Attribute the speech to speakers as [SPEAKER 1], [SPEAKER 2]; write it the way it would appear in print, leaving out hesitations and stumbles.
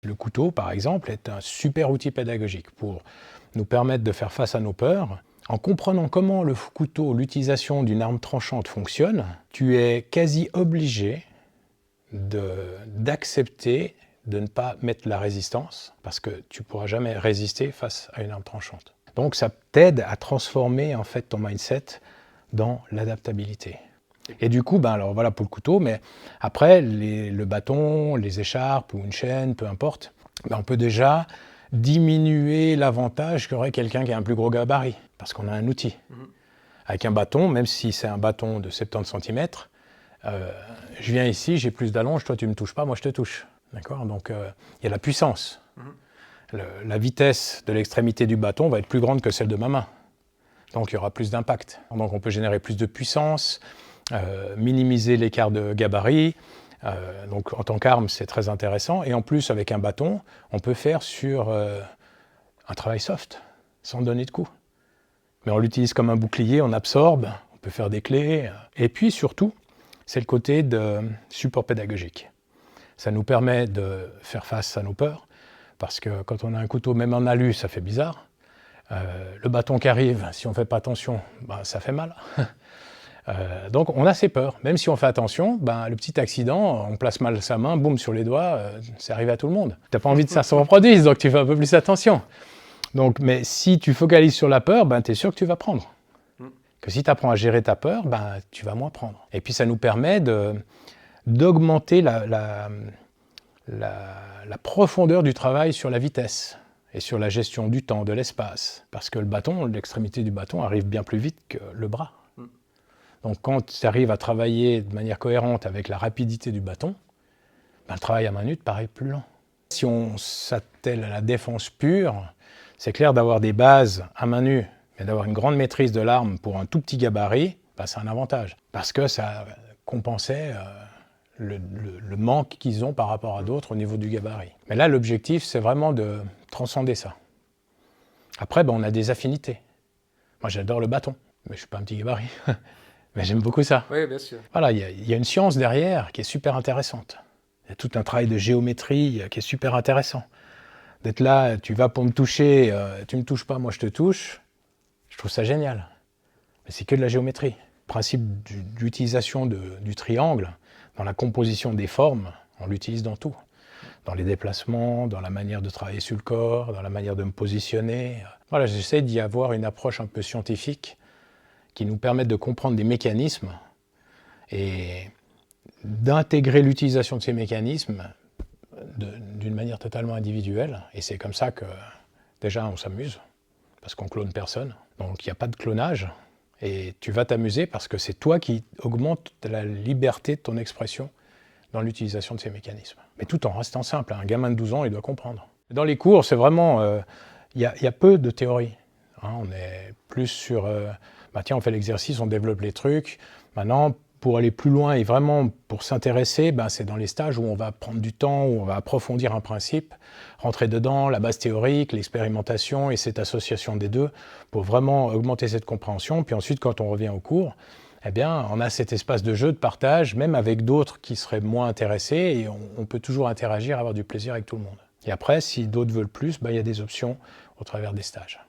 [SPEAKER 1] Le couteau, par exemple, est un super outil pédagogique pour nous permettre de faire face à nos peurs. En comprenant comment le couteau, l'utilisation d'une arme tranchante fonctionne, tu es quasi obligé d'accepter de ne pas mettre la résistance, parce que tu ne pourras jamais résister face à une arme tranchante. Donc ça t'aide à transformer en fait ton mindset dans l'adaptabilité. Et du coup, alors voilà pour le couteau, mais après, le bâton, les écharpes ou une chaîne, peu importe, on peut déjà diminuer l'avantage qu'aurait quelqu'un qui a un plus gros gabarit, parce qu'on a un outil. Avec un bâton, même si c'est un bâton de 70 cm, je viens ici, j'ai plus d'allonge, toi tu ne me touches pas, moi je te touche. D'accord ? Donc il y a la puissance. La vitesse de l'extrémité du bâton va être plus grande que celle de ma main. Donc il y aura plus d'impact. Donc on peut générer plus de puissance, minimiser l'écart de gabarit. Donc en tant qu'arme, c'est très intéressant. Et en plus, avec un bâton, on peut faire sur un travail soft, sans donner de coups. Mais on l'utilise comme un bouclier, on absorbe, on peut faire des clés. Et puis surtout, c'est le côté de support pédagogique. Ça nous permet de faire face à nos peurs, parce que quand on a un couteau, même en alu, ça fait bizarre. Le bâton qui arrive, si on ne fait pas attention, ça fait mal. Donc on a ces peurs. Même si on fait attention, le petit accident, on place mal sa main, boum, sur les doigts, c'est arrivé à tout le monde. Tu n'as pas envie que ça se reproduise, donc tu fais un peu plus attention. Donc, mais si tu focalises sur la peur, tu es sûr que tu vas prendre. Que si tu apprends à gérer ta peur, tu vas moins prendre. Et puis ça nous permet d'augmenter la profondeur du travail sur la vitesse et sur la gestion du temps, de l'espace. Parce que le bâton, l'extrémité du bâton arrive bien plus vite que le bras. Donc quand tu arrives à travailler de manière cohérente avec la rapidité du bâton, le travail à main nue te paraît plus lent. Si on s'attelle à la défense pure, c'est clair d'avoir des bases à main nue, mais d'avoir une grande maîtrise de l'arme pour un tout petit gabarit, c'est un avantage. Parce que ça compensait le manque qu'ils ont par rapport à d'autres au niveau du gabarit. Mais là, l'objectif, c'est vraiment de transcender ça. Après, on a des affinités. Moi, j'adore le bâton, mais je ne suis pas un petit gabarit. Mais j'aime beaucoup ça.
[SPEAKER 2] Oui, bien sûr.
[SPEAKER 1] Voilà, il y a une science derrière qui est super intéressante. Il y a tout un travail de géométrie qui est super intéressant. D'être là, tu vas pour me toucher, tu ne me touches pas, moi je te touche, je trouve ça génial. Mais c'est que de la géométrie. Le principe d'utilisation du triangle, dans la composition des formes, on l'utilise dans tout. Dans les déplacements, dans la manière de travailler sur le corps, dans la manière de me positionner. Voilà, j'essaie d'y avoir une approche un peu scientifique qui nous permettent de comprendre des mécanismes et d'intégrer l'utilisation de ces mécanismes d'une manière totalement individuelle. Et c'est comme ça que, déjà, on s'amuse, parce qu'on clone personne. Donc il n'y a pas de clonage, et tu vas t'amuser parce que c'est toi qui augmente la liberté de ton expression dans l'utilisation de ces mécanismes. Mais tout en restant simple. Un gamin de 12 ans, il doit comprendre. Dans les cours, c'est vraiment... y a peu de théorie. On est plus sur... tiens, on fait l'exercice, on développe les trucs. Maintenant, pour aller plus loin et vraiment pour s'intéresser, c'est dans les stages où on va prendre du temps, où on va approfondir un principe, rentrer dedans, la base théorique, l'expérimentation et cette association des deux pour vraiment augmenter cette compréhension. Puis ensuite, quand on revient au cours, on a cet espace de jeu, de partage, même avec d'autres qui seraient moins intéressés, et on peut toujours interagir, avoir du plaisir avec tout le monde. Et après, si d'autres veulent plus, il y a des options au travers des stages.